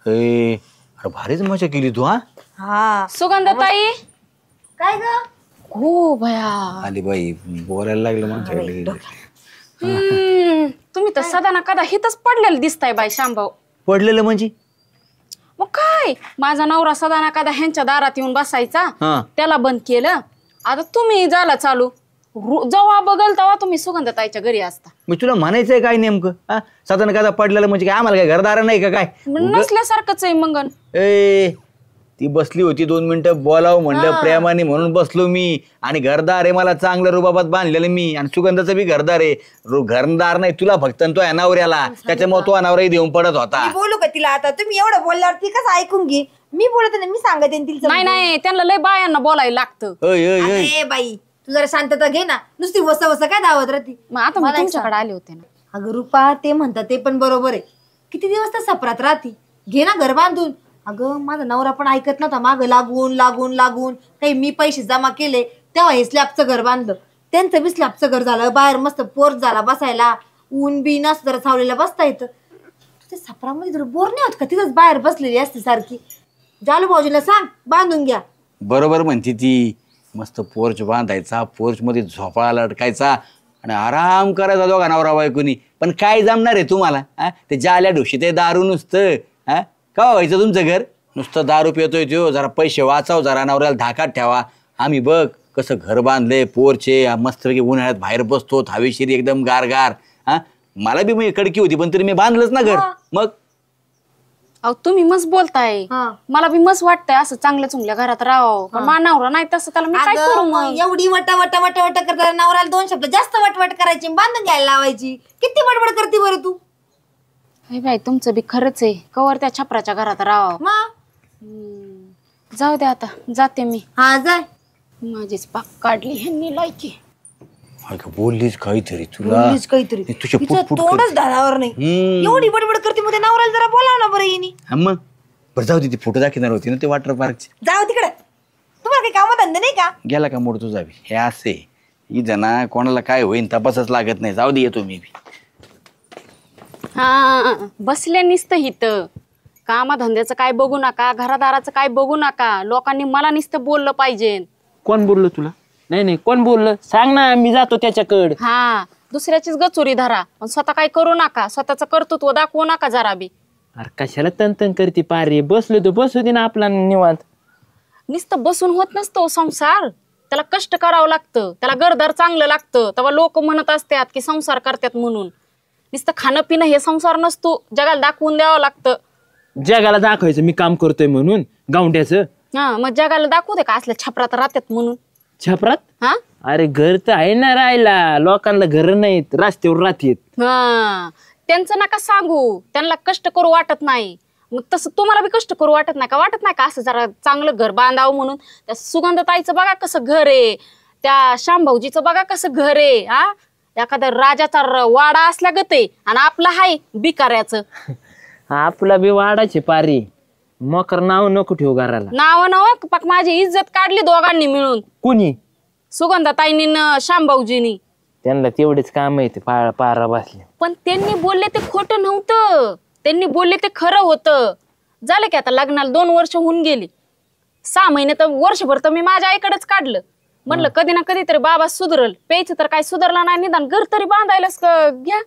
अरे भारीच मजा केली तू. हा सुगंधताई काय ग? हो भया आली बाई बोलायला लागलं मग. तुम्ही तर सदा ना कदा हितच पडलेलं दिसताय बाई शांभाऊ. पडलेलं म्हणजे मग काय माझा नवरा सदा ना कदा ह्यांच्या दारात येऊन बसायचा त्याला बंद केलं. आता तुम्ही झाला चालू जेव्हा बघल तेव्हा तुम्ही सुगंधताईच्या घरी असता. मी तुला म्हणायचंय काय नेमकं साधारण काय पडलेलं म्हणजे काय आम्हाला काय घरदार नाही का काय नसल्यासारखंच आहे मंगन. ती बसली होती 2 मिनिटं बोलावं म्हणलं प्रेमाने म्हणून बसलो मी. आणि घरदार आहे मला चांगलं रुबाबात बांधलेलं मी. आणि सुगंधाचं बी घरदार आहे. घरदार नाही तुला फक्त तो अनावऱ्याला त्याच्यामुळे तो अनावराही देऊन पडत होता. बोलू का तिला आता? तुम्ही एवढं बोलल्यावर ती कसं ऐकून घे? मी बोलत नाही, मी सांगते तिला. नाही त्यांना लय बायांना बोलायला लागतं. बाई तू जरा शांतता घे ना. नुसती वस काय धावत राहती. मग आता मी तुमच्याकडे आले होते ना. अगं रुपा ते म्हणतात ते पण बरोबर आहे. किती दिवस तर सपरात राहती. घे ना घर बांधून. अगं माझा नवरा पण ऐकत नव्हता. माग लागून काही मी पैसे जमा केले तेव्हा हे स्लॅबचं घर बांधलं. त्यांचं बी स्लॅबचं घर झालं. बाहेर मस्त पोर्च झाला बसायला. ऊन बी नस जरा सावलीला बसता येतं. ते सपरामध्ये जर बोर नाही होत का? तिथंच बाहेर बसलेली असते सारखी. जालू भाऊजीला सांग बांधून घ्या. बरोबर म्हणते ती. मस्त पोर्च बांधायचा पोर्च मध्ये झोपाळा लटकायचा आणि आराम करायचा दोघा नवरा बायकोनी. पण काय जमणार आहे तुम्हाला? ते जाल्या ढोशी ते दारू नुसतं. का व्हायचं तुमचं घर? नुसतं दारू पितोय तो. जरा पैसे वाचाव जरा नवऱ्याला धाकात ठेवा. आम्ही बघ कसं घर बांधले पोरचे मस्तपैकी उन्हाळ्यात बाहेर बसतो हवेशीर एकदम गारगार. मला बी मी कडकी होती पण तरी मी बांधलंच ना घर. मग अहो तुम्ही मस्त बोलताय. मला बी मस्त वाटतंय असं चांगल्या चुंगल्या घरात राहावं. पण माझा नवरा नाही तसं त्याला मी काय करू मग? एवढी वटा करता नवऱ्याला 2 शब्द जास्त वटवट करायची बांधून घ्यायला लावायची. किती वटवट करते बरं तू? बाई तुमचं बी खरंच आहे. कवर त्या छपराच्या घरात राहावं. जाऊ दे आता जाते मी. हा जाय. माझीच पाक काढली ह्यांनी लायकी. बोललीच काहीतरी तुला काहीतरी तुझ्या तोंडच धारावर नाही. एवढी बडबड करते मग नवऱ्याला जरा बोलाव ना बरं येणी. मग बरं जाऊ दे. ती फोटो दाखवणार होती ना ते वॉटर पार्कचे. जाऊ तिकडे. तुम्हाला काही काम धंदे नाही का? गेला का मोड तुझा बी? हे असे ही जना कोणाला काय होईन तपासच लागत नाही. जाऊ दे येतो मी बी. बसले निसतं हिथं. कामाधंद्याचं काय बघू नका घरादाराचं काय बघू नका. लोकांनी मला नुसतं बोललं पाहिजे. कोण बोललो तुला? नाही कोण बोललं सांग ना. मी जातो त्याच्याकडे. दुसऱ्याचीच गचुरी धरा पण स्वतः काय करू नका. स्वतःच कर्तृत्व दाखवू नका जरा बी. अरे कशाला तन करते पारे? बसलो तो बसू दे ना आपला निवांत. नुसतं बसून होत नसतो संसार. त्याला कष्ट करावं लागतं. त्याला घरदार चांगलं लागतं. तेव्हा लोक म्हणत असतात की संसार करतात म्हणून. नुसतं खाणं पिणं हे संसार नसतो. जगाला दाखवून द्यावं लागतं. जगाला दाखवायचं मी काम करतोय म्हणून गावंड्याचं. मग जगाला दाखवू दे का असल्या छपरात राहतात म्हणून. छपरात? अरे घर तर आहे ना राहायला. लोकांना घर नाहीत रस्त्यावर राहतात. त्यांचं नका सांगू. त्यांना कष्ट करू वाटत नाही. मग तसं तुम्हाला बी कष्ट करू वाटत नाही का? वाटत नाही का असं जरा चांगलं घर बांधावं म्हणून? त्या सुगंधताईचं बघा कसं घर आहे. त्या शांभाऊजीचं बघा कसं घर आहे. एखादा राजाचा वाडा असल्या गत आहे आणि आपला हाय भिकाऱ्याचं. आपला बी वाडाचे पारी. मकर नाव नको ठेवू घराला. नाव पाक माझी इज्जत काढली दोघांनी मिळून. कुणी? सुगंधाताईनी शांभाऊजीनी. त्यांना तेवढेच काम आहे. पारा बसले. पण त्यांनी बोलले ते खोटं नव्हतं. त्यांनी बोलले ते खरं होतं. झालं की आता लग्नाला 2 वर्ष होऊन गेली. 6 महिने तर वर्षभर तर मी माझ्या आईकडेच काढलं. म्हणलं कधी ना कधी तरी बाबा सुधरल. प्यायचं तर काय सुधारला नाही. निदान घर तरी बांधायलाच घ्या.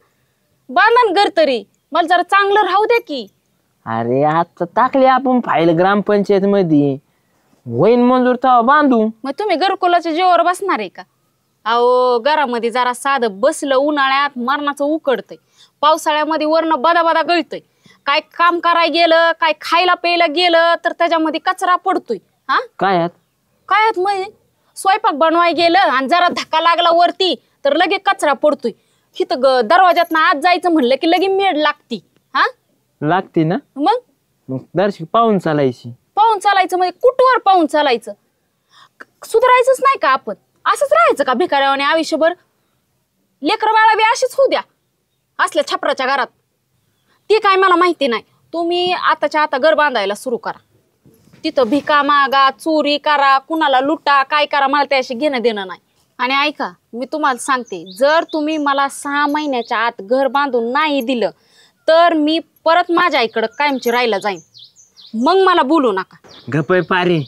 बांधा घर तरी. मला जरा चांगलं राहू द्या की. अरे आता टाकले आपण फाईल ग्रामपंचायत मध्ये. होईन मंजूर तेव्हा बांधू. मग तुम्ही घरकुलाच्या जीवावर बसणार आहे का? अहो घरामध्ये जरा साधं बसलं उन्हाळ्यात मरणाचं उकडतंय. पावसाळ्यामध्ये वरनं बदा गळतंय. काय काम करायला गेलं काय खायला प्यायला गेलं तर त्याच्यामध्ये कचरा पडतोय. काय मग स्वयंपाक बनवाय गेलं आणि जरा धक्का लागला वरती तर लगे कचरा पडतोय. हिथं दरवाजात आत जायचं म्हणलं की लगे मेड लागती. लागते ना? मग दर्शक पाहून चालायची. पाहून चालायचं म्हणजे कुठवर पाहून चालायचं? सुधारायचंच नाही का आपण? असंच राहायचं का भिकाऱ्याने आयुष्यभर? लेकर बाळा बी अशीच होऊ द्या असल्या छपराच्या घरात. ती काय मला माहिती नाही. तुम्ही आताच्या आता घर बांधायला सुरू करा. तिथं भिका मागा चोरी करा कुणाला लुटा काय करा मला त्याशी घेणं देणं नाही. आणि ऐका मी तुम्हाला सांगते जर तुम्ही मला 6 महिन्याच्या आत घर बांधून नाही दिलं तर मी परत माझ्या आईकडं कायमची राहायला जाईन. मग मला बोलू नका. गपय पारे,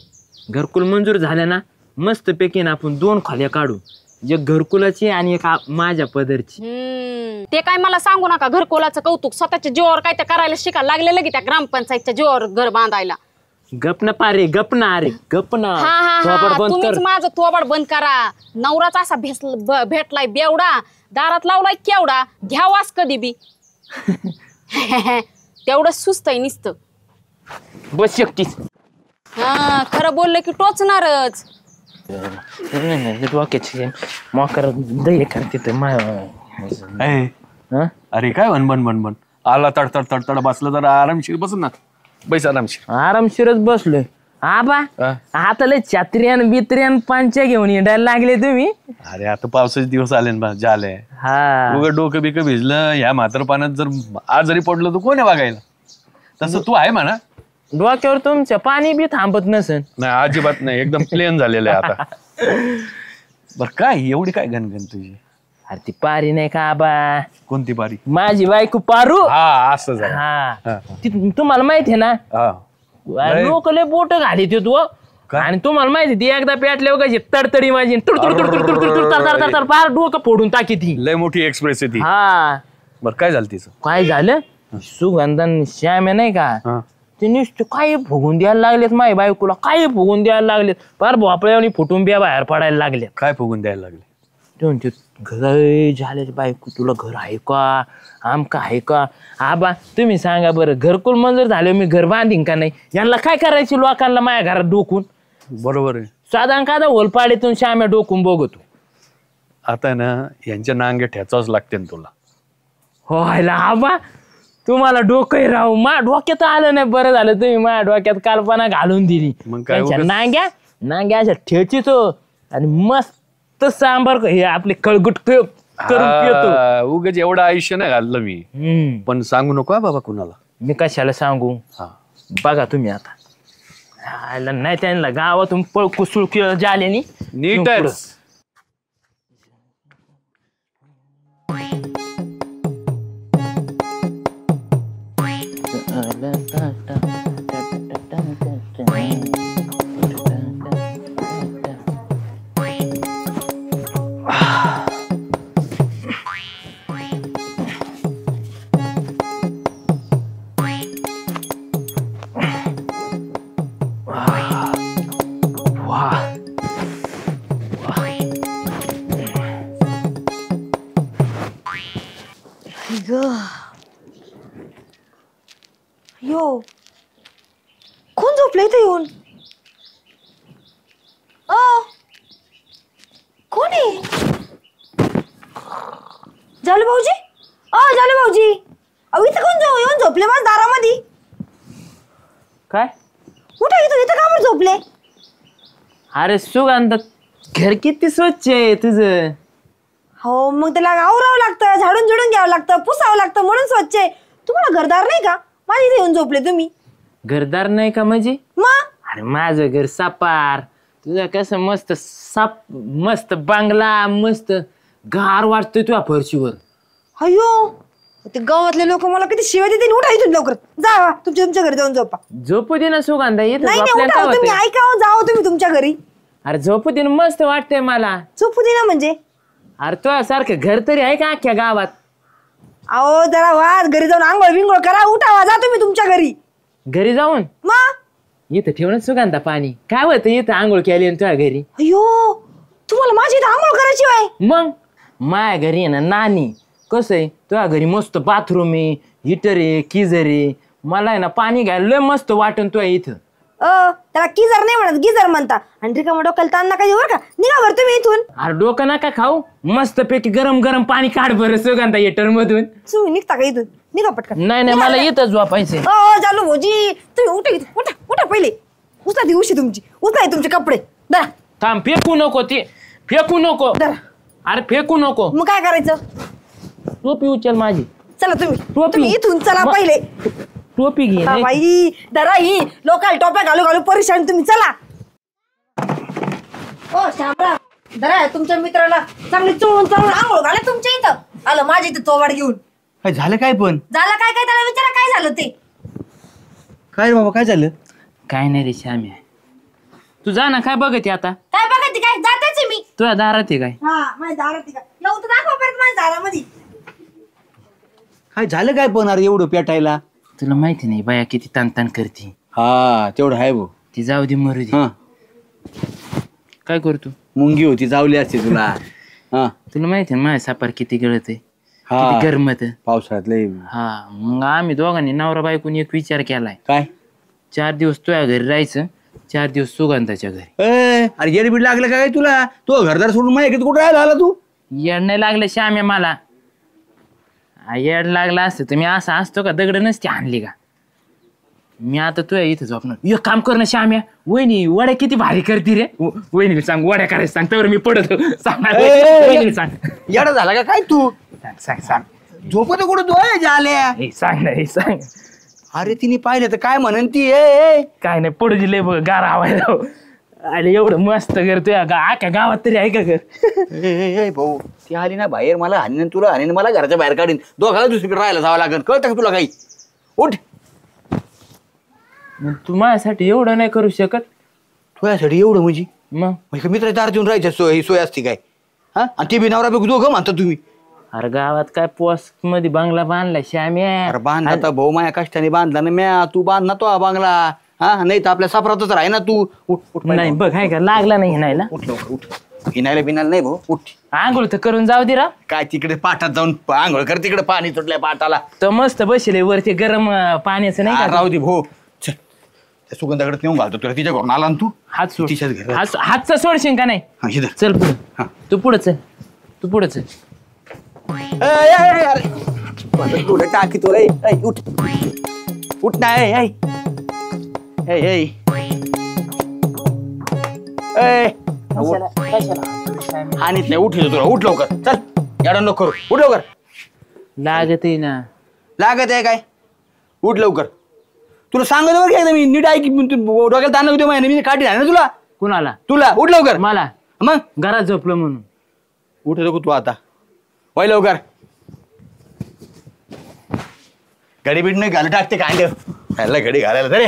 घरकुल मंजूर झालं ना मस्त पैकी ना आपण 2 खोल्या काढू, एक घरकुलाची आणि एक माझ्या पदरची. ते काय मला सांगू नका घरकुलाचं कौतुक. स्वतःच्या जीवावर काय ते करायला शिकायला लागलेलं की त्या ग्रामपंचायतच्या जीवावर घर बांधायला. गप ना पारे, गप ना, अरे गप ना. हा हा थोबाड हा, बंद तुम्हीच कर. माझं थोबाड बंद करा. नवराच असा भेटलाय बेवडा, दारात लावलाय केवडा, घ्या वास कधी बी. तेवढं सुस्तय नुसतं. बस एकटीच. हा खरं बोललं की टोचणारच. डोक्याची मोकर दैर्य करते तर अरे काय बन आला तडतड तडतड बसलं जरा आरामशीर बसून ना. बैस आरामशीर. आरामशीरच बसलोय. आबा आता लय छत्र्यान बित्र्यान पांच्या घेऊन हिंडायला लागले तुम्ही. अरे आता पावसाचे दिवस आले ना झाले. हा उघड डोकं बिकं भिजलं ह्या म्हातार पाण्यात जर आजारी पडलं तर कोण आहे बघायला. तसं तू आहे म्हणा. डोक्यावर तुमच्या पाणी बी थांबत नसेल. नाही अजिबात नाही, एकदम प्लेन झालेलं आहे आता. बर काय एवढी काय गणगण तुझी. अरे ती पारी नाही का आबा, कोणती बारी. माझी बायको पारू. हा असं झालं. हा ती तुम्हाला माहिती आहे ना, लोक लय बोट घाली तू. आणि तुम्हाला माहिती ती एकदा पेटल्यावर कशी तडतडी माझी फार डोकं फोडून टाकी ती. लय मोठी एक्सप्रेस आहे ती. हा बर काय झालं तिचं. काय झालं, सुगंधन श्याम नाही का, ते नुसते काय फुगून द्यायला लागलेत माझ्या बायकोला, काय फुगून द्यायला लागलेत. फार भोपळ्यावर फुटून बिया बाहेर पडायला लागले. काय फुगून द्यायला लागले. ते म्हणते घर झाले बायको, तुला घर आहे का, आमका आहे का. आबा तुम्ही सांगा बरं, घरकुल मंजूर झाले मी घर बांधीन का नाही. यांना काय करायची लोकांना माझ्या घरात डोकून. बरोबर आहे. साधारण का होलपाडीतून श्याम्या डोकून बघतो. आता ना यांच्या नांगे ठेचावच लागते ना तुला. व्हायला आबा तुम्हाला डोकं राहू, मा डोक्यात आलं नाही. बरं झालं तुम्ही माझ्या डोक्यात कल्पना घालून दिली. मग काय नांग्या अशा ठेचीतो आणि मस्त सांबार हे आपले कळगुट करून पितो. उगाच एवढं आयुष्य नाही घाललं मी. पण सांगू नको बाबा कुणाला. मी कशाला सांगू. बघा तुम्ही आता नाही त्यांना गावातून पळ कुसुळ झाले नीटच. यो कोण झोपलं इथे येऊन. कोण आहे. जालू भाऊजी. जालू भाऊजी, अहो इथं कोण येऊन झोपले माझ्या दारामध्ये. काय उठा, इथं का बरं झोपले. अरे सुगंध घर किती स्वच्छ आहे तुझं. हो मग त्याला आवरावं लागतं, झाडून झुडून घ्यावं लागतं, पुसावं लागतं, म्हणून स्वच्छ आहे. तुम्हाला घरदार नाही का. माझ्या इथे येऊन झोपले तुम्ही. घरदार नाही का म्हणजे. मग अरे माझं घर सापार, तुझं कसं मस्त साप, मस्त बांगला, मस्त गार वाटतोय तुझ्या फरशीवर. अयो ते गावातले लोक मला किती शिवाय देते. उठा इथून लवकर, जा तुमच्या घरी जाऊन झोपा. झोपू दे ना सुगंधा, नाही उठा तुम्ही, ऐका जाओ तुम्ही तुमच्या घरी. अरे झोपू दे ना, मस्त वाटतंय मला. झोपू दे ना म्हणजे. अरे तुझ्या सारखं घर तरी आहे का अख्ख्या गावात. अहो जरा वाज, घरी जाऊन आंघोळ बिंघोळ करा, उठा जा तुम्ही तुमच्या घरी. घरी जाऊन मग इथं ठेवणं सुगंधा पाणी काय होतं इथं आंघोळ केली तुझ्या घरी. अयो तुम्हाला माझी इथं आंघोळ करायची आहे. मग माझ्या घरी आहे ना नानी, कसं आहे तुझ्या घरी मस्त बाथरूम आहे, हिटर आहे, किजर आहे. मला आहे ना पाणी घ्यायला लय मस्त वाटन तुझ्या इथं. त्याला किजर नाही म्हणत, गिजर म्हणता. आणि रिकामा डोक्याला ताण नका देऊ बरं का. निघा बरं तुम्ही इथून. अरे डोकं नका खाऊ, मस्त पैकी गरम गरम पाणी काढ बरं सुगंधा हिटर मधून. तुम्ही निघता का इथून. निघा पटकन. नाही मला इथंच झोपायचंय. चालू भाऊजी तुम्ही उठा इथून, उठा उठा पहिले. उचला ती उशी तुमची, उचला तुमचे कपडे. दरा थांब, फेकू नको ते, फेकू नको. दरा. अरे फेकू नको. मग काय करायचं. टोपी उचल माझी. चला तुम्ही टोपी. तुम्ही इथून चला पहिले. टोपी घे. बाई दरा ही लोकाल टोप्या घालू घालू परेशान तुम्ही. चला ओ शामराव, दरा तुमच्या मित्राला चांगली चोळून आंघोळ घाला तुमच्या इथं. आलं माझ्या इथं चोवाड घेऊन. काय झालं काय पण. झालं काय काय त्याला विचारा काय झालं ते. काय रे बाबा काय झालं? काय नाही रे श्याम्या, तू जा ना. काय बघते आता? काय बघायची काय जातेच आहे मी. तुझ्या दारात आहे काय? हा माझ्या दारात आहे का येऊ तर दाखवा परत माझ्या दारामध्ये. काय झालं काय पण अरे एवढं पेटायला? तुला माहिती नाही बाया किती ताण करते. हा तेवढं आहे भाऊ. ती जाऊ दे मरू दे. हा काय करतो? मुंगी होती चावली असते तुला. हा तुला माहिती ना माझ्या सापार किती गळत आहे, हा किती गरमत. पावसाळ्यात लय. हा मग आम्ही दोघांनी नवरा बायकोनी एक विचार केलाय. काय 4 दिवस तुझ्या घरी राहायचं, 4 दिवस सुगंधाच्या घरी. अरे येडबीड लागलं काय तुला? तो घरदार सोडून माझ्या कुठं राहायला आला तू? येड नाही लागलं श्याम्या मला. येड लागला असतं तर मी असा असतो का? दगड नसती आणली का? मी आता तुझ्या इथं झोपणार. एक काम कर ना श्याम्या, वहिनी वड्या किती भारी करते रे. वहिनीला सांग वड्या करायचं सांग, तर मी पडतो. सांग वहिनीला सांग. येडा झाला का काय तू? सांग सांग सांग. झोपत कुठं तू झाल्या? हे सांग ना, हे सांग. अरे तिने पाहिलं तर काय म्हणन ती? ए काय नाही पडू दिले बघ, गार आवायला. अरे एवढं मस्त करतोय आख्या गावात तरी आहे का घर? भाऊ ती आली ना बाहेर, मला हाणीन तुला हाणीन, मला घराच्या बाहेर काढीन. दोघाला दुसरीकडे राहायला जावं लागेल. कळतं का तुला काही? उठ. मग तू माझ्यासाठी एवढं नाही करू शकत? तुझ्यासाठी एवढं म्हणजे? मग मित्राच्या दार देऊन राहायचं सोय ही सोय असते काय? हा आणि ते बी नवरा बी दोघं म्हणता तुम्ही? अरे गावात काय पोस्ट मध्ये बंगला बांधला श्याम्या. अरे बांधला तर भाऊ माझ्या कष्टाने बांधला ना म्या. तू बांध ना तो हा बांगला. हा नाही तर आपल्या सापरातच राही ना तू. उठ उठ नाही बघ आहे का, लागला नाही हिनायला. उठ लवकर उठ. हिनायला बिनायला नाही भाऊ. उठ. आंघोळ तर करून जाऊ दे रा. काय तिकडे पाठात जाऊन आंघोळ कर, तिकडे पाणी सुटलंय पाटाला. तर मस्त बसले वरती गरम पाण्याचं नाही हा, का? राहू दे भाऊ. चल त्या सुगंधाकडे नेऊन घालतो तुला. तिच्या घरून आला ना तू. हात सोड. तिच्याच घरी. हातचा सोडशील का नाही? हा इधर. चल पुढे. हा. तू पुढे चल, तू पुढे चल. तुला टाकी तो रे. उठ उठ ना. हानीत नाही. उठ तुला. उठ लवकर. चल याडा नको करू. उठ लवकर. लागत आहे ना. लागत आहे काय? उठ लवकर. तुला सांगतो बरं काय मी नीट ऐक. डोक्याला ताण होते माहिती. मी काठी आहे ना तुला. कुणाला? तुला. उठ लवकर. मला मग घरात झोपलो म्हणून. उठ नको तू आता. वय लवकर. घडी बीट नाही घाल टाकते कांड. खायला घडी घालायला तरी.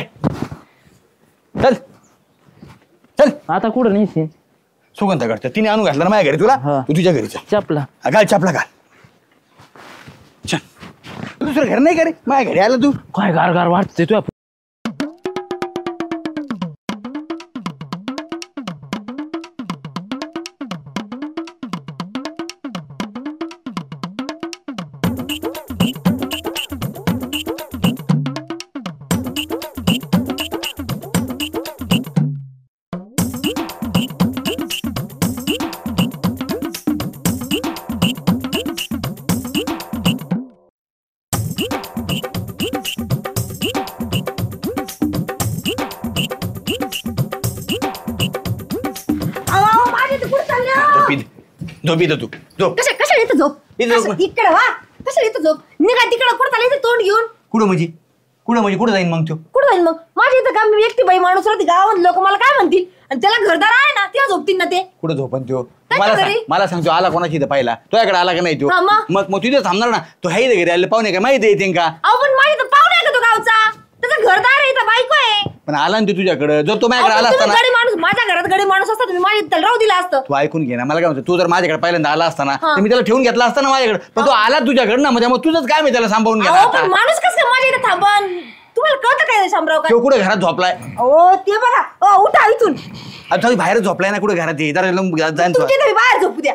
चल चल. आता कुठं नाही सुगंध करतं. तिने आणून घातलं ना माझ्या घरी तुला. हा. तू तुझ्या घरी चल. चपला घाल चपला घाल. चल. दुसरं घर नाही का रे? माझ्या घरी आला तू. काय गार गार वाटतंय तुझ्या. झोप इथं तू. झोप. कशा इथं झोप? इथं झोप. इकडे वा. कशा इथं झोप? निघा तिकडं. कुठं चाललं इथं तोंड घेऊन? कुठं म्हणजे? कुठं जाईन मग तू? कुठं जाईल मग? माझ्या इथं काम, मी एकटी बाई माणूस राहते गावात, लोक मला काय म्हणतील? आणि त्याला घरदार आहे ना, तेव्हा झोपतील ना ते. कुठं झोपन त्यो? त्याच्या मला घरी. मला सांगतो आला कोणाची इथं पाहिला? तुझ्याकडे आला का नाही तो? हा, मग? मग तिथे थांबणार ना. तो हाय इथं घरी आले पाहुणे काय माहिती येते का? अहो पण माझ्या इथं पाहुणे आहे का तो गावचा? त्याचा घरदार आहे, इथं बायको आहे. पण आला ना ते तुझ्याकडे. जर तो अहो, माझ्याकडे आला पण असता तुम्ही ना. गडी माणूस, माझ्या घरात गडी माणूस असता तुम्ही माझ्या इथं राहू दिला असतं. तू ऐकून घे ना. मला काय म्हणतो, तू जर माझ्याकडे पहिल्यांदा आला असता ना हा. तर मी त्याला ठेवून घेतला असता ना माझ्याकडे. पण तो आला तुझ्याकडे ना, म्हणजे मग तुझंच काय मी त्याला सांभाळून घ्या अहो पण माणूस कसं काय माझ्या इथं थांबन? तुम्हाला कळतं काय शामराव काय? तो कुठे घरात झोपलाय? अहो ते बघा. उठा इथून. आता तो बाहेर झोपलाय ना. कुठे घरात ये जाईन तो. तुमच्या इथं बाहेर झोपू द्या.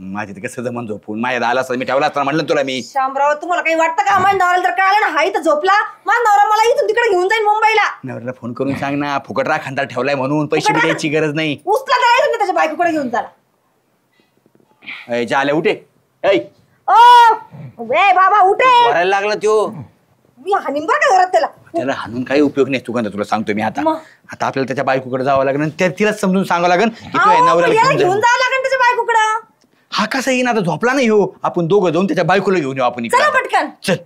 माझ्या इथे कसं जमन झोपून? माझ्या आला असता मी ठेवला असता म्हटलं तुला मी. शामराव तुम्हाला काही वाटतं का? माझ्या नवऱ्याला जर कळालं ना हा इथं झोपला, माझा नवरा मला इथून तिकडे घेऊन जाईल मुंबईला. नवऱ्याला फोन करून सांग ना, फुकट राखणदार ठेवलाय म्हणून. पैसे बी द्यायची गरज नाही. उचला जायचं ना त्याच्या बायकोकडे घेऊन चला. आल्या उठे. ऐ ए बाबा उठे. वरायला लागला त्यो. मी हानीन बरं का घरात त्याला. त्याला हाणून काही उपयोग नाही. सुगंध तुला सांगतो मी आता. मग? आता आपल्याला त्याच्या बायकोकडे जावं लागेल आणि तिलाच समजून सांगावं लागेल की तू अहो, पण नवऱ्याला याला घेऊन घेऊन जा. जावं लागेल त्याच्या बायकोकडं. हा कसा येईन आता? झोपला नाही हो. आपण दोघं जाऊन त्याच्या बायकोला घेऊन येऊ आपण इकडे. चला पटकन. चल.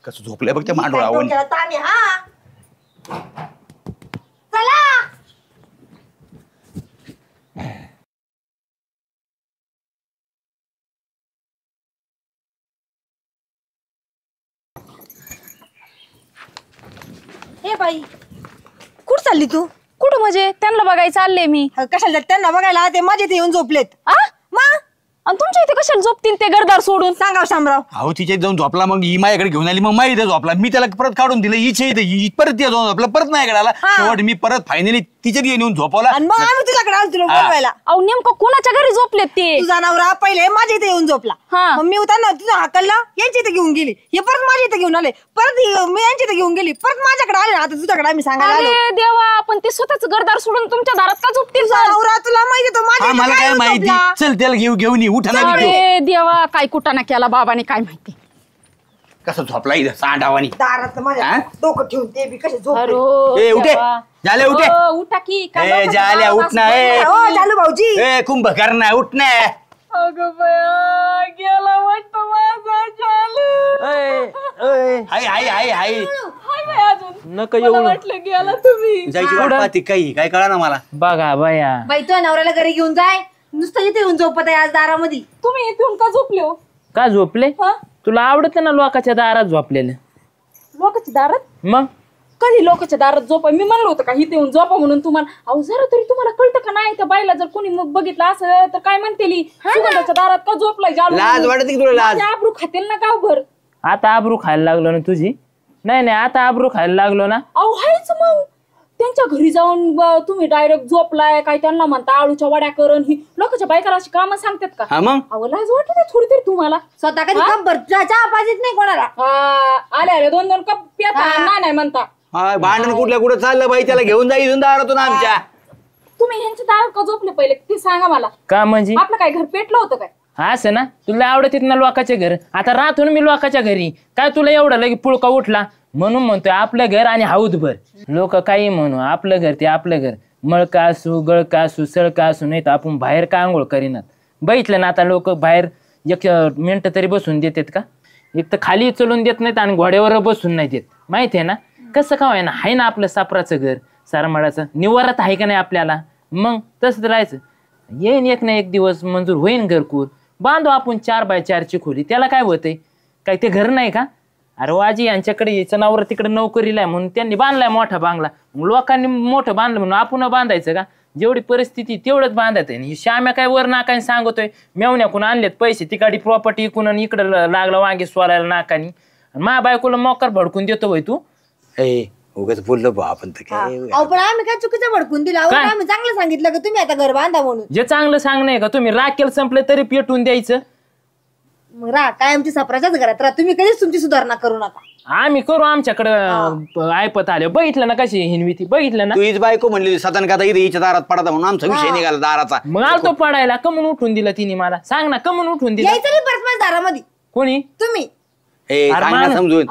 कसं झोपलंय बघ त्या मांडोळावर. डोक्याला ताण आहे, हा. चला. हे बाई कुठं चालली तू? कुठं म्हणजे त्यांना बघायला चालले मी. कशाला त्यांना बघायला? ते माझे ते येऊन झोपलेत. आ आणि तुमच्या इथे कशाला झोपतील ते घरदार सोडून? सांगा शामराव. अहो तिच्या जाऊन झोपला, मग ही माझ्याकडे घेऊन आली, मग माझ्या इथे झोपला. मी त्याला परत काढून दिलं, हिच्या इथे परत जाऊन झोपला, परत माझ्याकडे आला. शेवट मी परत फायनली तिच्या येऊन झोपवला. आणि मग आम्ही तुझ्याकडे आलो तुला बोलवायला. अहो नेमकं कोणाच्या घरी झोपलेत ते? तुझा नवरा पहिले माझ्या इथे येऊन झोपला. हा. मग मी उतारला तुझा हाकलला, यांच्या इथे घेऊन गेली. हे परत माझ्या इथे घेऊन आले, परत मी यांच्या इथे घेऊन गेली, परत माझ्याकडे आले. आता तुझ्याकडे आम्ही सांगायला आलो. अरे देवा, पण ते स्वतःच घरदार सोडून तुमच्या दारात का झोपतील? तुझा नवरा तुला माहिती तो माझ्या इथे मला काय काय येऊन माहिती, झोपला? चल त्याला घेऊन ये, उठा ना. अरे देवा, काय कुटाणा केला बाबाने काय माहिती. कसं झोपला इथं सांडावानी. दारात माझ्या हा? डोकं ठेवून ते बी कसे झोपले. अरे ए उठे, झाले उठे. उठा की काय ए लोकांच्या झाल्या दारात उठ ना. असं हो चालू भाऊजी. ए कुंभकर्ण उठ ना. अगं बया, गेला वाटतं माझा चालू. हाय हाय हाय हाय हाय बाई अजून. नका मला येऊ वाटलं गेला तुम्ही. जायची वाट पाहते काही काय कळा ना मला. बघा बाया. बाई तुझ्या नवऱ्याला घरी घेऊन जाय. नुसतं इथे येऊन झोपत आहे आज दारामध्ये. तुम्ही इथून का झोपले हो? का झोपले? हा? तुला आवडत ना लोकांच्या दारात झोपलेलं? लोकांच्या दारात? मग कधी लोकांच्या दारात झोपा? मी म्हणलं होतं का इथे येऊन झोपा म्हणून तुम्हाला? अहो जरा तरी तुम्हाला कळतं का नाही? त्या बाईला जर कोणी मग बघितलं असं तर काय म्हणतेली, सुगंधाच्या दारात का झोपलाय जालू? लाज वाटते की तुला लाज? माझे आबरू खातील ना गावभर. आता आबरू खायला लागलो ना तुझी? नाही आता आबरू खायला लागलो ना. अहो हायच मग. त्यांच्या घरी जाऊन तुम्ही डायरेक्ट झोपलाय काय? त्यांना म्हणता आळूच्या वड्या करण. ही लोकांच्या बायकाला अशी कामं सांगतात का? हा मग अहो लाज वाटते थोडी तरी तुम्हाला. स्वतः कधी खबर चहा पाहिजेत नाही कोणाला. आले 2-2 कप पिता नाही म्हणता. हा, भांडण कुठल्या कुठं चाललं बाई, त्याला घेऊन जा इथून दारातून आमच्या. तुम्ही ह्यांच्या दारात का झोपले पहिले ते सांगा मला. का म्हणजे? आपलं काय घर पेटलं होतं काय? असं ना, तुला आवडत ना लोकांच्या घर. आता राहतो ना मी लोकांच्या घरी. काय तुला एवढं लगे पुळका उठला? म्हणून म्हणतोय आपलं घर आणि हाऊदभर. लोक काही म्हणू, आपलं घर ते आपलं घर. मळका असू, गळका असू, सळका असू, नाही तर आपण बाहेर का आंघोळ करीनात? बघितलं ना आता लोक बाहेर 1 मिनिट तरी बसून देतात का? एक तर खाली चलून देत नाहीत आणि घोड्यावर बसून नाही देत. माहिती आहे ना कसं का ना? आहे ना आपलं सापराचं घर, सारमाडाचं निवारात आहे का नाही आपल्याला? मग तसंच राहायचं. येईन एक ना एक दिवस मंजूर होईन घरकूर. बांधू आपण 4x4ची खोली. त्याला काय होतंय? काय ते घर नाही का? अरे वाजी यांच्याकडे याचं नावर तिकडे नोकरीला आहे म्हणून त्यांनी बांधलाय मोठा बांगला. मग लोकांनी मोठं बांधलं म्हणून आपण बांधायचं का? जेवढी परिस्थिती तेवढंच बांधायचं आहे. ही श्याम्या काय वर नाकाने सांगतोय मेवण्याकून आणलेत पैसे, तिकडे प्रॉपर्टी इकून आणि इकडं लागला वांगी सोलायला नाकानी. मा बायकोला मोकर भडकून देतो भाई तू. उगाच बोललो बा आपण तर काय. अहो पण आम्ही काय चुकीचं भडकून दिलं? अहो काय? आम्ही चांगलं सांगितलं का तुम्ही आता घर बांधा म्हणून. जे चांगलं सांगणं का? तुम्ही राखेल संपले तरी पेटून द्यायचं. मग राहा काय आमची सपराच्याच घरात राहा. तुम्ही कधीच तुमची सुधारणा करू नका. आम्ही करू आमच्याकडं ऐपत आले. बघितलं ना कशी हिनवी ती? बघितलं ना? तू हीच बायको म्हणली सदन का इथे हिच्या दारात पडता म्हणून आमचा विषय निघाला दाराचा. मग आलतो पडायला. कमून उठून दिला तिने मला? सांग ना कमून उठून दिला? यायचं नाही परत माझ्या दारामध्ये कोणी? तुम्ही. ए अरे सांग ना मान. समजून.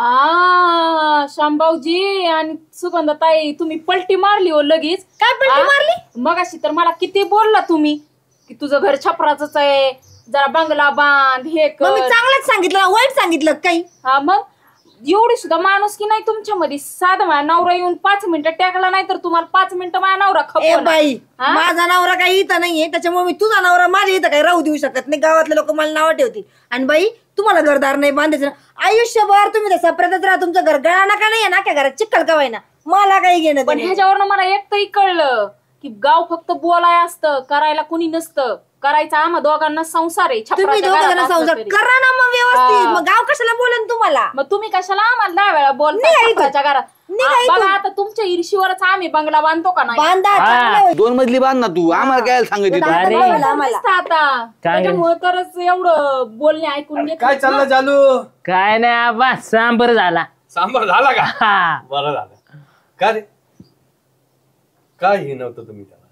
शामभाऊजी आणि सुगंधाताई तुम्ही पलटी मारली हो लगेच. काय पलटी मारली? मगाशी तर मला किती बोलला तुम्ही की तुझं घर छपराचंच आहे, जरा बंगला बांध हे मग मी कर. चांगलंच सांगितलं वाईट सांगितलं काही? हा मग एवढी सुद्धा माणूस की नाही तुमच्यामध्ये? साधा माझा नवरा येऊन 5 मिनिटं टाकला नाही तर तुम्हाला 5 मिनिटं माझा नवरा ए खपवणार. बाई हा? माझा नवरा काही इथं नाहीये त्याच्यामुळे मी तुझा नवरा माझ्या इथं काही राहू देऊ शकत नाही. गावातले लोक मला नावं ठेवतील. आणि बाई तुम्हाला घरदार नाही बांधायचं ना आयुष्यभर तुम्ही त्या सपऱ्यातच राहा. तुमचं घर गळा नका नाही ना काय घरात चिक्कल का ना मला काही घेणं पण देणं. ह्याच्यावरनं मला एकतरी कळलं की गाव फक्त बोलाय असतं, करायला कुणी नसतं. करायचा आम्हा दोघांना संसार आहे. तुम्ही छपराच्या दोघं घरात जण असलं संसार तरी. करा ना मग व्यवस्थित. हा. मग गाव कशाला बोलेन तुम्हाला? मग तुम्ही कशाला आम्हाला 10 वेळा बोलता निघा इथून. छपराच्या घरात? निघा इथून. बघा आता तुमच्या ईर्षीवरच आम्ही बंगला बांधतो का नाही? बांधा हा. चांगलं होईल. 2 मजली बांध ना तू. आम्हाला काय सांगितलं तू? दादा अरे. बोलायला आम्हाला. दिसतं आता त्याच्यामुळे तरच एवढं बोलणे ऐकून घेतलं. काय चाललं चालू? काय नाही आबा सांबर झाला. सांबार झाला का? हा. बरं झालं. का रे काय हे नव्हतं तुम्ही त्याला?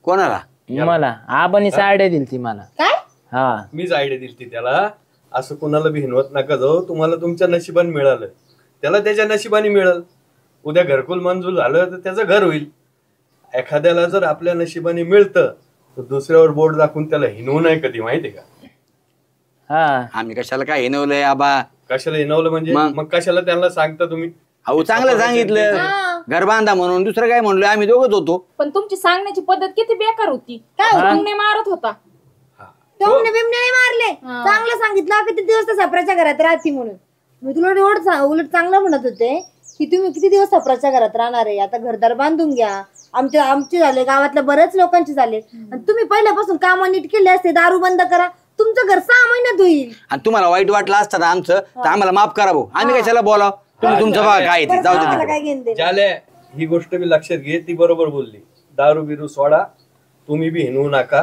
कोणाला? मला आबानी साड्या दिली ती मला. काय? हा मीच आयडिया दिली ती त्याला. असं कोणाला बी हिनवत नका जाऊ. तुम्हाला तुमच्या नशिबाने मिळालं, त्याला त्याच्या नशिबाने मिळालं. उद्या घरकुल मंजूर झालं तर त्याचं घर होईल. एखाद्याला जर आपल्या नशिबाने मिळतं तर दुसऱ्यावर बोर्ड दाखवून त्याला हिनवू नाही कधी, माहितीये का? हा. आम्ही कशाला काय हिनवलंय आबा? कशाला हिनवलं म्हणजे? मग कशाला त्यांना सांगता तुम्ही? अहो चांगलं सांगितलं घर बांधा म्हणून. दुसरं काय म्हणलोय? आम्ही दोघंच होतो. पण तुमची सांगण्याची पद्धत किती बेकार होती. काय काय टोमणे मारत होता. टोमणे बिमणे नाही मारले. चांगलं सांगितलं किती दिवस त्या सपऱ्याच्या घरात राहती म्हणून. मी तुला उलट चांगलं म्हणत होते की तुम्ही किती दिवस सपराच्या घरात राहणार आहे. आता घरदार बांधून घ्या. आमचे झाले, गावातल्या बऱ्याच लोकांचे झाले. आणि तुम्ही पहिल्यापासून काम नीट केले असते, दारू बंद करा, तुमचं घर 6 महिन्यात होईल. आणि तुम्हाला वाईट वाटलं असतं ना आमचं तर आम्हाला माफ करा भाऊ. आम्ही कशाला बोलाव. तुम्ही तुमचं बघा काय ते, जाऊ दे मला तिकडे. काय घेऊन दे. झाले ही गोष्ट बी लक्षात घे, ती बरोबर बोलली. दारू बिरू सोडा, तुम्ही बी हिनवू नका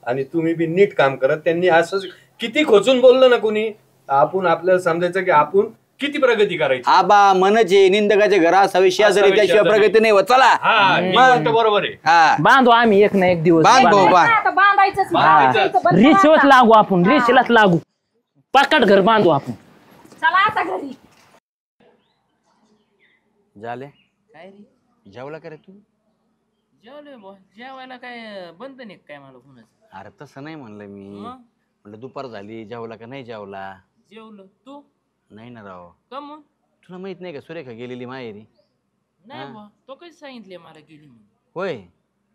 आणि तुम्ही बी नीट काम करा. त्यांनी असं किती खोचून बोललं ना कुणी, आपण आपल्याला समजायचं की आपण किती प्रगती करायची. आबा मनचे निंदकाचे घर असावे शेजारी, त्याशिवाय प्रगती नाही होत. चला हा ही गोष्ट बरोबर आहे. हा बांधू आम्ही एक ना एक दिवस बांध भाऊ बांध. आता बांधायचंच नाही. बांधायचं. इथं बंद रेषेवरच राहता. लागू आपण, रेषेलाच लागू. पाकट घर बांधू आपण. चला आता घरी. झाले काय रे जेवला का रे तू? जेवलोय बुवा. जेवायला काय बंद नाही काय मला कुणाच? अरे तसं नाही म्हणलं मी. मग? म्हणलं दुपार झाली, जेवला का नाही जेवला? जेवलो तू नाही ना राव. का मग? तुला माहित नाही का सुरेखा गेलेली माहेरी? नाही बुवा, तो कधी सांगितले मला गेली म्हणून? होय.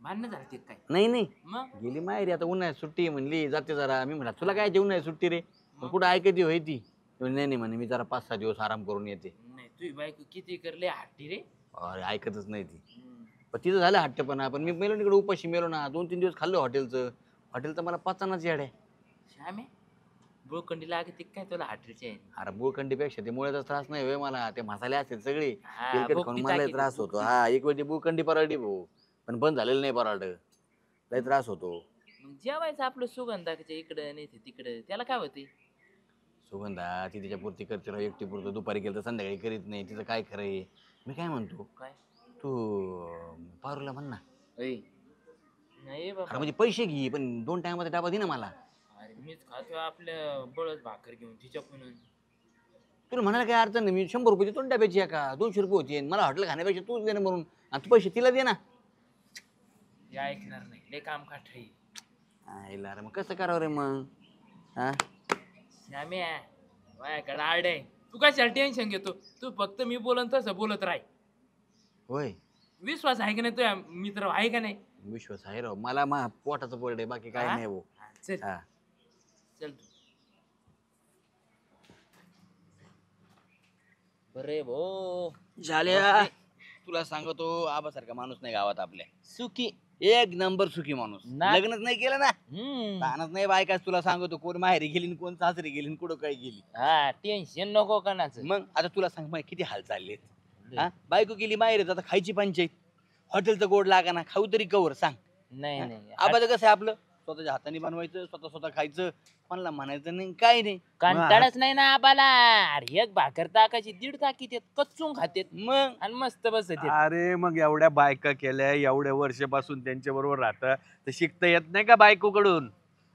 भांडणं झालते काय? नाही नाही मग गेली माहेरी. आता उन्हाळ्यात सुट्टी आहे म्हणली, जाते जरा. मी म्हणा तुला काय जेवण आहे सुट्टी रे, पण कुठं ऐकती होय ती. नाही नाही म्हणे मी जरा 5-6 दिवस आराम करून येते. नाही तुझी बायको किती करले हट्टी रे. अरे ऐकतच नाही ती. पण तिथं झालं हट्टपणा. पण मी मेलो तिकडे उपाशी मेलो ना. 2-3 दिवस खाल्लं हॉटेलचं मला पचानाच येड आहे. श्यामे बोळकंडी लागते काय तुला हट्टीचे आहे? अरे बुळकंडीपेक्षा ते मुळ्याचा त्रास नाही होय मला. ते मसाले असतील सगळे हा, तेलकट भोगती खाऊन मला टाकी त्रास ती, होतो. भोगती. हा एक वेळ ती बुळकंडी पराठी भाऊ, पण बंद झालेलं नाही पराठ. लय त्रास होतो. मग जेवायचं आपलं सुगंधाच्या इकडं नाही तिकडं, त्याला काय होते? सुगंधा ती तिच्या पुरती करते राव, एकटी पुरतं. दुपारी केलं तर संध्याकाळी करीत नाही. तिचं काय खरं आहे. मी काय म्हणतो, काय? तू पारूला म्हण ना. ऐ, नाही अरे बाबा. म्हणजे पैसे घे, पण 2 टायमाचा डबा दे ना मला. अरे मीच खातो आपल्या बळच भाकर घेऊन तिच्याकडून. तुला म्हणायला काय अडचण नाही. मी 100 रुपये देतो ना डब्याची. का 200 रुपये होते. मला हॉटेल खाण्यापेक्षा तूच दे ना म्हणून. आणि तू पैसे तिला दे ना. ते ऐकणार नाही, लय काम काठी. आईला रे मग कसं करावं रे मग? हा श्याम्या माझ्याकडे आड आहे. तू कशाला टेन्शन घेतो? तू फक्त मी बोलन तसं बोलत राह. होय. विश्वास आहे का नाही तुझ्या मित्र आहे का नाही? विश्वास आहे राव मला. मा पोटाचं बोर्ड आहे, बाकी काय हा? नाही भाऊ. हा, चल हा चल तू. बरे भो झाल्या. तुला सांगतो आबासारखा माणूस नाही गावात आपल्या. सुखी. एक नंबर सुखी माणूस. ना- लग्नच नाही केलं ना, तानच नाही बायकाच. तुला सांगतो कोण माहेरी गेली न कोण सासरी गेली न कुठं काय गेली. हा टेन्शन नको कोणाचं. मग आता तुला सांग मग किती हाल चाललेत. हा बायको गेली माहेरी, आता खायची पंचायत. हॉटेलचं गोड लागा ना, खाऊ तरी कवर सांग. नाही नाही आबाचं कसं आहे आपलं, स्वतःच्या हाताने बनवायचं, स्वतः खायचं. कोणाला म्हणायचं नाही, काय नाही. कंटाळच नाही ना आबाला. अरे एक भाकर टाकायची 1.5 टाकी देत कच्चून खातेत मग आणि मस्त बसत. अरे मग एवढ्या बायका केल्या, एवढ्या वर्षापासून त्यांच्या बरोबर राहता, तर शिकता येत नाही का बायकोकडून?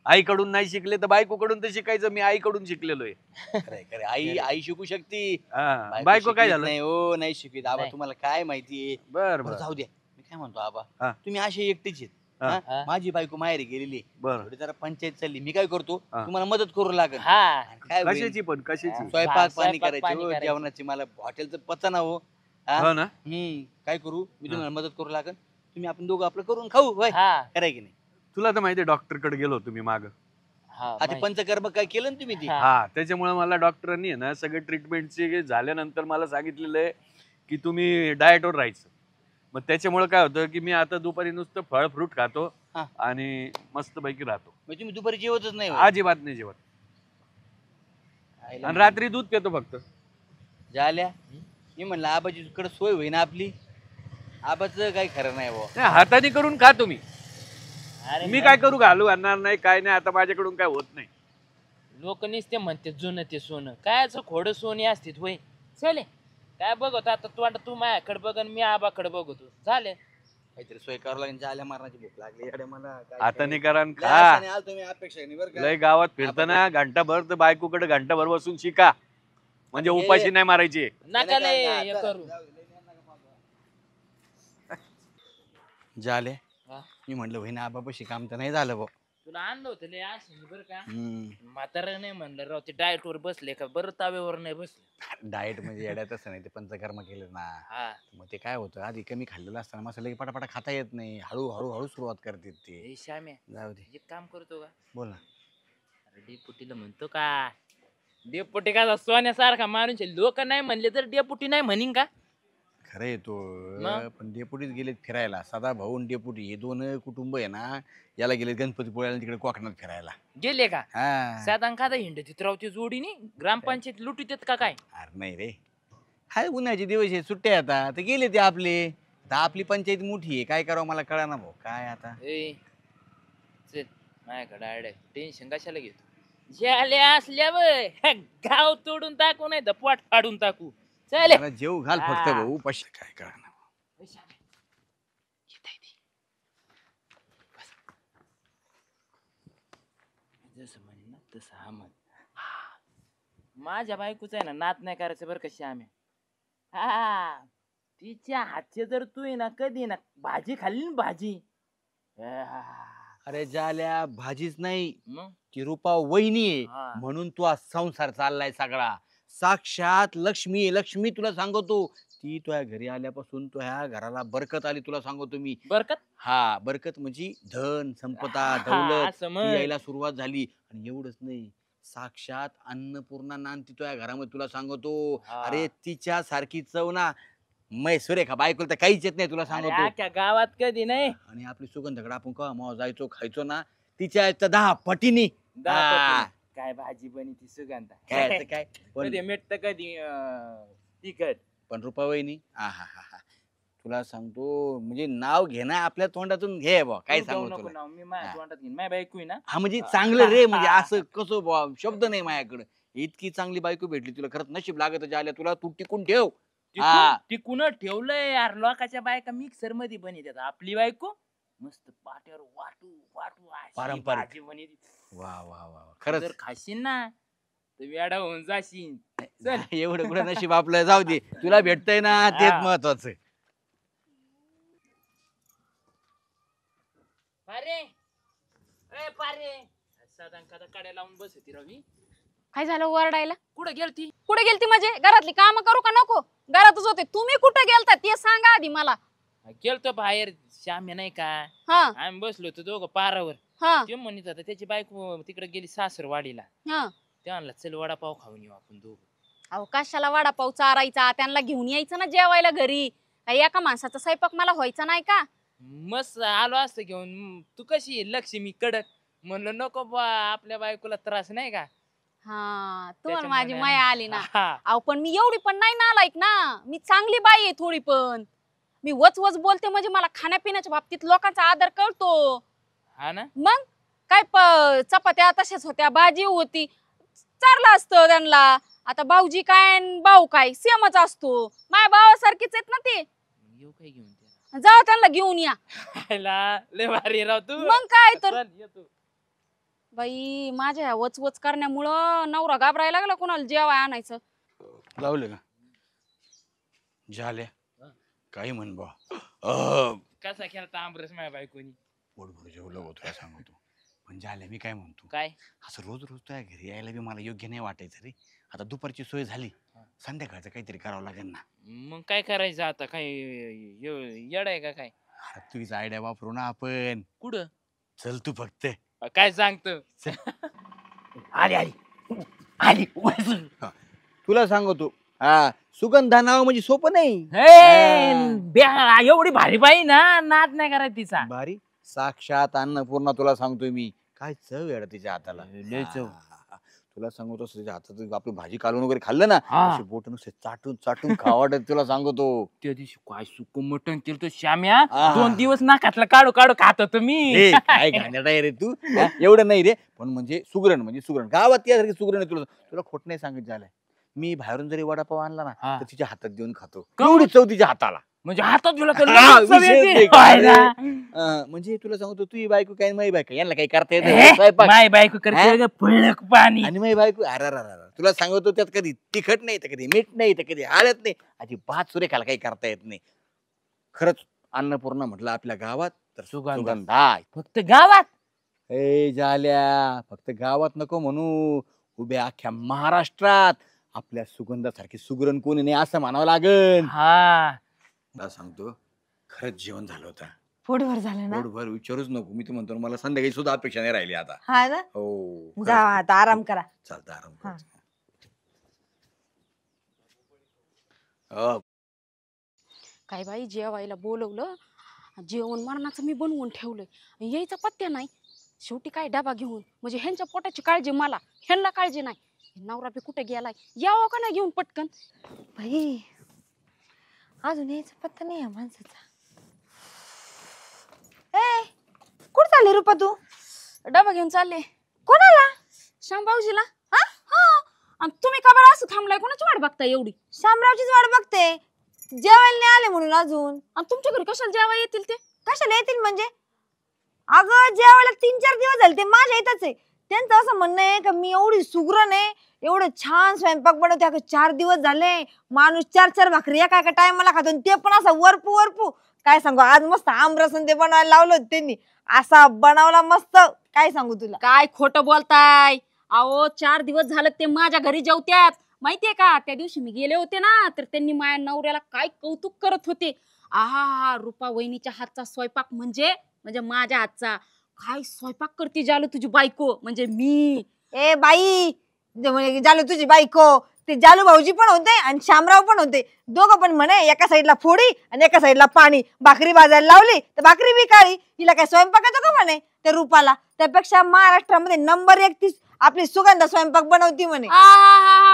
आईकडून नाही शिकले तर बायकोकडून तर शिकायचं. मी आईकडून शिकलेलो आहे. खरंय, खरंय. आई शिकू शकते. हा, बायको काय शिकवीत झालं? नाही हो, नाही शिकवित. आबा नाही. तुम्हाला काय माहितीये. बर बरं बर जाऊ द्या. मी काय म्हणतो आबा, हा. तुम्ही अशी एकटीच आहेत. हा. हा? माझी बायको माहेरी गेलेली, बर थोडी जरा पंचायत चालली. मी काय करतो, हा. तुम्हाला मदत करू लागेल. हा काय होईल? कशाची पण कशाची? स्वयंपाक पाणी स्वयंपाक करायचे पाणी हो, करायचं. जेवणाची. मला हॉटेलचं पचना हो. हा? हो ना. काय करू, मी तुम्हाला मदत करू लागेल. तुम्ही आपण दोघं आपलं करून खाऊ. होय हा कराय की नाही? तुला तर माहिती डॉक्टर कडे गेलो होतो मी माग. हा हा ते पंचकर्म काय केलं ना तुम्ही ते? हा. हा त्याच्यामुळे मला डॉक्टरांनी ना सगळे ट्रीटमेंटचे झाल्यानंतर मला सांगितलेलं आहे की तुम्ही डाएटवर राहायचं. मग त्याच्यामुळे काय होतं की मी आता दुपारी नुसतं फळ फ्रूट खातो हा. आणि मस्तपैकी राहतो. म्हणजे तुम्ही दुपारी जेवतच नाही होय? अजिबात नाही जेवत. आईला आणि रात्री दूध पितो फक्त. झाल्या. मी म्हणलं आबाची कडे सोय होईन आपली. आबाचं काही खरं नाही भाऊ. नाही, हाताने करून खा तुम्ही. अरे मी काय करू, घालू आणणार नाही काय नाही. आता माझ्याकडून काय होत नाही. लोक नुसते म्हणते जुनं ते सोनं. कायच खोडं सोनी असते होय. चले काय बघतो आता तू माझ्याकडे बघ आणि मी आबाकडे बघतो. झाले काहीतरी सोय करावं लागेल. झाल्या मारण्याची भूक लागली येड्या मला. काय हाताने करा आणि लय खा. आशाने आलतो मी, अपेक्षा नाही बरं का. लय गावात फिरताना घंटाभर तर बायकोकडे घंटाभर बसून शिका, म्हणजे हे- उपाशी नाही मारायची. नका लय जा- हे जा- करू. जाऊ दे, लय नका पाहू. झाले. हा. मी म्हणलं होईना आबापाशी काम तर नाही झालं भाऊ. तुला आणलं होतं लय असं बरं का. हम्म. म्हातारा नाही म्हणलं राव ते डाएट वर बसले का बरं ताब्यावर नाही बसले. डाएट म्हणजे येड्यात असं नाही, ते पंचकर्म केलं ना. हा मग ते काय होतं, आधी कमी खाल्लेलं असताना मसाले पटापटा खाता येत नाही. हळू सुरुवात करते ते. हे श्याम्या जाऊ दे, एक काम करतो का. बोल ना. अरे डेपुटीला म्हणतो का. डेपुटी का सोन्यासारखा माणूस आहे. लोक नाही म्हणले तर डेपुटी नाही म्हणीन का. खरं आहे तो मग? पण डेपुटीच गेलेत फिरायला. सदा भाऊ आणि डेपुटी हे दोन कुटुंब आहे ना, याला गेलेत गणपतीपुळ्याला तिकडे कोकणात फिरायला. गेले का हा साधारण खादा हिंड चित्रावची जोडीने ग्रामपंचायत लुटीत आहेत का काय? अरे नाही रे, हाय उन्हाचे दिवस आहे, सुट्ट्या आता तर गेले ते आपले. आता आपली पंचायत मोठी आहे, काय करावं मला कळा ना भाऊ काय आता. ए चल माझ्याकडे आयडिया, टेन्शन कशाला घेतो? झाल्या असल्यावर गाव तोडून टाकू नाही तर पोट फाडून टाकू. चल मला जेव घाल फक्त हा. भाऊ, पश्च काय कळा ना. जसं म्हणे ना तसं हा म्हण. माझ्या बायकोच आहे ना नात नाही करायचं बरं कशी आम्ही. हा तिच्या हातचे जर तू आहे ना कधी ना भाजी खाल्ली ना भाजी आह. अरे जाल्या भाजीच नाही, मग ती रूपा वहिनी आहे हा. म्हणून तू आज संसार चाललाय सगळा. साक्षात लक्ष्मी आहे, लक्ष्मी तुला सांगतो. ती तुझ्या घरी आल्यापासून तुझ्या घराला बरकत आली तुला सांगतो मी. बरकत हा बरकत म्हणजे धन संपदा हा, दौलत असं ती म्हण. यायला सुरुवात झाली. आणि एवढंच नाही, साक्षात अन्नपूर्णा नांदती तुझ्या घरामध्ये तुला सांगतो. हा. अरे तिच्या सारखी चव ना मै सुरेखा बायकोला तर काहीच येत नाही तुला अरे सांगतो. अख्ख्या गावात कधी नाही. आणि आपली सुगंधकडे आपण केव्हा मावा जायचो खायचो ना, तिच्या आजच्या 10 पटीनी. दाखवतो. काय भाजी बनी ती सुगंधा काय असं काय पण कधी मीठ तर कधी तिखट. पण रुपा वहिनी तुला सांगतो म्हणजे नाव घेणं आपल्या तोंडातून घे बा, काय तू जाऊ सांगू नको तुला. नाव, मी माझ्या हा. तोंडात घेईन. माझी बायको आहे ना हा म्हणजे चांगलं रे, म्हणजे हा. असं कसं बा शब्द नाही माझ्याकडे. इतकी चांगली बायको भेटली तुला, खरंच नशीब लागत आल्या तुला. तू टिकून ठेव. हा. टिकून ठेवलंय यार. लोकांच्या बायका मिक्सर मध्ये बनवतात, आपली बायको मस्त पाट्यावर वाटू वाटू अशी पारंपरिक. भाजी बनवते. वा वा वा जर खरंच खाशील ना तर वेडा होऊन जाशील. चल. एवढं कुठं नशीब आपलं, जाऊ दे तुला भेटतंय ना तेच हा. महत्वाचं. पारे ए पारे साधारण खाता काड्या लावून बस होती रवी. काय झालं ओरडायला? कुठं गेलती? कुठे गेलती म्हणजे? घरातली काम करू का नको? घरातच होते. तुम्ही कुठे गेलता ते सांगा आधी मला. गेलतो बाहेर. श्याम्या नाही का, हा आम्ही बसलो होतो दोघं पारावर. हा ते म्हणत होता त्याची बायको तिकडे गेली सासरवाडीला. हा. ते म्हणला चल वडापाव खाऊन येऊ आपण दोघं. अहो कशाला वडापाव चारायचा? त्यांना घेऊन यायचं ना जेवायला घरी. काही एका माणसाचा स्वयंपाक मला व्हायचा नाही का? मस्त आलो असतं घेऊन. तू कशी आहे लक्ष्मी कडक. म्हणलं नको बा आपल्या बायकोला त्रास नाही का. हा तुम्हाला त्याच्यामुळे माझी माया आली ना. हा. अहो पण मी एवढी पण नाही नालायक ना. मी चांगली बाई आहे थोडी पण. मी वच वच बोलते म्हणजे मला खाण्यापिण्याच्या बाबतीत लोकांचा आदर कळतो. हा ना. मग काय चपात्या तशाच होत्या, भाजी होती, चारलं असतं त्यांना. आता भाऊजी काय आणि भाऊ काय सेमच असतो. माझ्या भावासारखीच आहेत ना ते. येऊ काय घेऊन त्याला. जाऊ त्यांना घेऊन या. खायला लय भारी राव तू. मग काय तर. चल, येतो. बाई माझ्या वच वच करण्यामुळं नवरा घाबरायला लागला कोणाला जेवाय आणायचं. लावले का झाल्या हा. काही म्हण बा. कसा केला आमरस माझ्या बायकोनी. पोटभर जेवलं होतं तुला सांगतो. पण झाल्या मी काय म्हणतो, काय असं रोज रोज तुझ्या घरी यायला बी मला योग्य नाही वाटायचं रे. आता दुपारची सोय झाली, हा. संध्याकाळचं काहीतरी करावं लागेल ना. मग काय करायचं आता? काय येड आहे का काय? अरे तुझीच आयडिया वापरू ना आपण. कुठं चल तू फक्त. काय सांगतो? आली आली आली तुला सांगतो. हा सुगंधा नाव म्हणजे सोपं नाही. एवढी भारी बाई ना, नाद नाही करायचं तिचा. बारी साक्षात अन्नपूर्णा तुला सांगतोय मी. काय चव आहे तिच्या हाताला. लय चव. हा. तुला सांगतो तिच्या हातात आपलं भाजी कालवून वगैरे खाल्लं ना, हा. असे बोट नुसते चाटून चाटून खावाटत तुला सांगतो. त्या दिवशी काय सुक मटण केलं तो श्याम्या. आ. 2 दिवस नाकातला काढू काढू खात होतो मी. ए, काय घाणेरडा आहे रे तू. हा, एवढं नाही रे, पण म्हणजे सुगरण म्हणजे सुगरण गावात यासारखी सुगरण आहे. तुला तुला खोट नाही सांगत झालंय. मी बाहेरून जरी वडापाव आणला ना हा. तर तिच्या हातात देऊन खातो. का? एवढी चव तिच्या हाताला. म्हणजे हातात तुला हा, विषयच नाही का? म्हणजे तुला सांगतो तुझी बायको काय माझी बायको यांना काही करता येत नाही. स्वयंपाक. माय बायको करते ग फळक पाणी. आणि माझी बायको अरे तुला सांगतो त्यात कधी तिखट नाही तर कधी मीठ नाही तर कधी हळद नाही. अजिबात सुरेखाला काही करता येत नाही. खरंच अन्नपूर्णा म्हटलं आपल्या गावात तर सुगंधा. सुगंधा. फक्त गावात. ए झाल्या फक्त गावात नको म्हणू, उभ्या अख्ख्या महाराष्ट्रात आपल्या सुगंधासारखी सुगरण कोणी नाही असं म्हणावं लागेल. हा मला सांगतो खरंच जेवण झालं होतं. पोटभर झालं ना. पोटभर विचारूच नको. मी तर म्हणतो ना, मला संध्याकाळी सुद्धा अपेक्षा नाही राहिली आता. हा ना. हो जा आता आराम करा. चालतं आराम हा. कर. काय बाई जेवायला बोलवलं, जेवण मरणाचं मी बनवून ठेवलंय, यायचा पत्त्या नाही. शेवटी काय डबा घेऊन, म्हणजे ह्यांच्या पोटाची काळजी मला, ह्यांना काळजी नाही. नवरा बी कुठे गेलाय, यावं का नाही घेऊन पटकन. बाई अजून यायचा पत्ता नाही या माणसाचा. ए कुठं चालली रुपा तू? डबा घेऊन चालले. कोणाला? शामभाऊजीला. हा हा. आणि तुम्ही का बरं असं थांबलाय, कोणाची वाट बघताय एवढी? शामरावचीच वाट बघते, जेवायला नाही आले म्हणून अजून. आणि तुमच्या घरी कशाला जेवा येतील ते? कशाला येतील म्हणजे? अगं जेवायला 3-4 दिवस झाले, ते माझ्या इथंच आहे. त्यांचं असं म्हणणं आहे का मी एवढी सुगरण आहे, एवढं छान स्वयंपाक बनवते. अगं 4 दिवस झाले, माणूस 4-4 भाकरी एका टायमाला खातो, ते पण असं वरपू वरपू. काय सांगू, आज मस्त आमरसन ते बनवायला लावलं होतं त्यांनी, असा बनवला मस्त. काय सांगू तुला. काय खोटं बोलताय? अहो 4 दिवस झालं ते माझ्या घरी जेवत्यात. माहितीये का, त्या दिवशी मी गेले होते ना, तर त्यांनी माझ्या नवऱ्याला काय कौतुक करत होते. आहा, रुपा वहिनीच्या हातचा स्वयंपाक म्हणजे माझ्या हातचा. काय स्वयंपाक करते जालू तुझी बायको, म्हणजे मी. ए बाई, म्हणजे जालू तुझी बायको, ते जालू भाऊजी पण होते आणि शामराव पण होते. दोघं पण म्हणे एका साईडला फोडी आणि एका साईडला पाणी. भाकरी भाजायला लावली तर भाकरी बी काळी. हिला काय स्वयंपाक येतो का म्हणे त्या रूपाला? त्यापेक्षा महाराष्ट्रामध्ये नंबर 1 ती आपली सुगंधा स्वयंपाक बनवती म्हणे.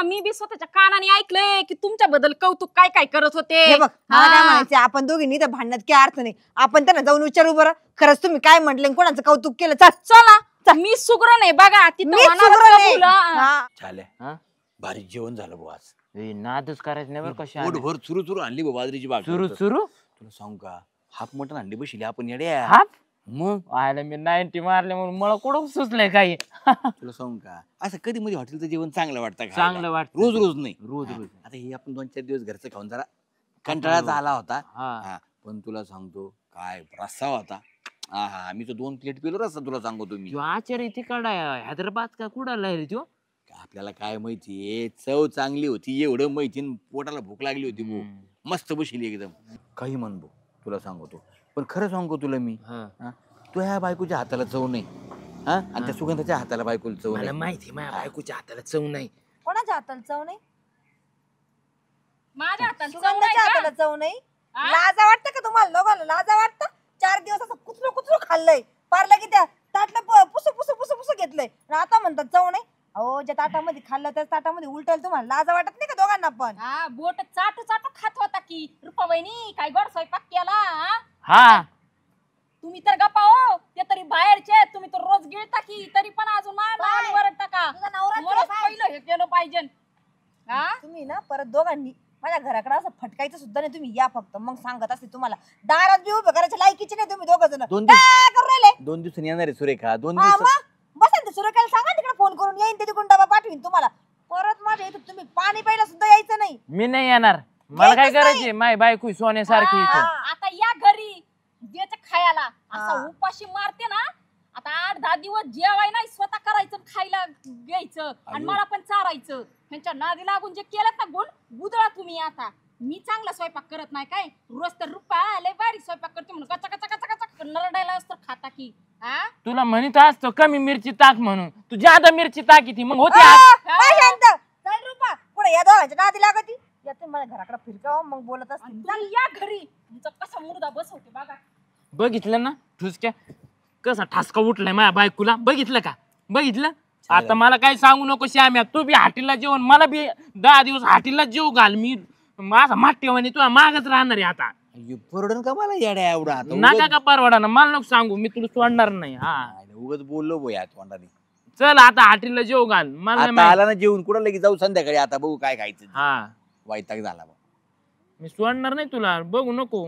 मी बी स्वतःच्या कानाने ऐकलंय की तुमच्याबद्दल कौतुक काय काय करत होते. हे बघ, मला काय म्हणायचं, आपण दोघींनी तर भांडण्यात काय अर्थ नाही. आपण त्यांना जाऊन विचारू बरं, खरंच तुम्ही काय म्हटले, कोणाचं कौतुक केलं. चला, मी सुगरण आहे बघा, तिथं मीच होणारच सुगरण आहे. कबूल, हा. हा. झाल्या हा? भारी जेवण झालं भाऊ आज. नादच करायचं नाही बरं कशा पोटभर चुरू आणली भाऊ बाजरीची भाकर. सुरू सुरू तुला सांगू का, हाफ मटण आणली बसली आपण येड्या. हाप मग आयला मी 90 मारले म्हणून मला कुठं सुचलंय काही. तुला सांगू का, असं कधी मध्ये हॉटेलचं जेवण चांगलं वाटतं खायला. चांगलं वाटतं. रोज रोज नाही. रोज रोज आता हे आपण 2-4 दिवस घरचं खाऊन जरा कंटाळाच आला होता. हा हा, पण तुला सांगतो काय रस्सा होता. हा, मी तो 2 प्लेट पिलो रस्सा, तुला सांगतो मी. जो आचार्य तिकडा हैदराबाद का कुडाला रे तो. आपल्याला काय माहितीये, चव चांगली होती एवढं माहिती, पोटाला भूक लागली होती भाऊ. मस्त बसली एकदम. काही म्हण भाऊ, तुला सांगतो, पण खरं सांगतो तुला मी, हा. तू ह्या बायकोच्या हाताला चव नाही. हा, आणि त्या सुगंधाच्या हाताला बायकोला चव मला नाही. माहिती माझ्या बायकोच्या हाताला चव नाही. कोणाच्या हाताला चव नाही? माझ्या हाताला चव सुगंधाच्या नाही का? हाताला चव नाही? हा? लाजा वाटतं का तुम्हाला दोघांना? लाजा वाटतं? 4 दिवस असं कुचरू कुचरू खाल्लंय, पारलं की त्या ताटलं पुसू पुसू पुसू पुसू घेतलंय, आणि आता म्हणतात चव नाही. अहो, ज्या ताटामध्ये खाल्लं त्या ताटामध्ये उलटल. तुम्हाला लाजा वाटत नाही का दोघांना पण? हा, बोट चाटू चाटू खात होता की रुपा वहिनी, काय गोड स्वयंपाक केला. हा? हा तुम्ही तर गप्पा हो, ते तरी बाहेरचे, तुम्ही तर रोज गिळता की, तरी पण अजून बाय. वरडता का? तुझा नवराच तुम्हालाच आहे, बाय. पहिलं हे केलं पाहिजे. हा, तुम्ही ना परत दोघांनी माझ्या घराकडे असं फटकायचं सुद्धा नाही. तुम्ही या फक्त, मग सांगत असते तुम्हाला. दारात बी उभं करायच्या लायकीचे नाही तुम्ही दोघं जण. 2 काय करू राहिले? 2 दिवसांनी येणार आहे सुरेखा. 2 हा, दिवस. मग बसा ना, सुरू केलं सांगा तिकडे फोन करून, येईन ते तिकडून डबा पाठवीन तुम्हाला. परत माझ्या इथं तुम्ही पाणी प्यायला सुद्धा यायचं नाही. मी नाही येणार. मला काय यायचंच करायचे, माय बायको सोन्यासारखी इथं. आता या घरी द्यायचं खायला, असा हा. उपाशी मारते ना. आता 8-10 दिवस जेवाय नाही, स्वतः करायचं, खायला घ्यायचं, आणि अयो. मला पण चारायचं. ह्यांच्या नादी लागून जे केलं ना गुण, बुदळा तुम्ही. आता मी चांगला स्वयंपाक करत नाही काय? रोज तर रुपा लय बारीक स्वयंपाक करते म्हणून कचा कचा कचा कचा नरडायला असतं खाता की. हा, तुला म्हणत असतो कमी मिरची टाक म्हणून, तू जादा मिरची टाकी ती मग होती. काय शांत चल रुपा, पुढे या दोघांच्या नादी लागती. या तुम्ही मला घराकडे फिरकाव, मग बोलत आणि असतील. तुम्ही या घरी, तुमचा कसा मुर्दा बसवते बघा. बघितलं ना ठुसक्या कसा ठसका उठलाय माझ्या बायकोला. बघितलं का? बघितलं. आता मला काय सांगू नको श्याम्या, तू बी हाटीला जेवण, मला बी 10 दिवस हाटीला जेव घाल. मी माझा माठ्यवानी तुला मागच राहणार आहे आता. परवडन का मला येड्या एवढा? आता नका का परवडा ना, मला नको सांगू, मी तुला सोडणार नाही. हा उगाच बोललो भाऊ या तोंडाने. चल आता हाटीला जेव घाल. मला नाही आता माहित. आला ना जेवून, कुठं लगेच जाऊ संध्याकाळी. आता बघू काय खायचं. हा वैताग झाला बा. मी सोडणार नाही तुला, बघू नको.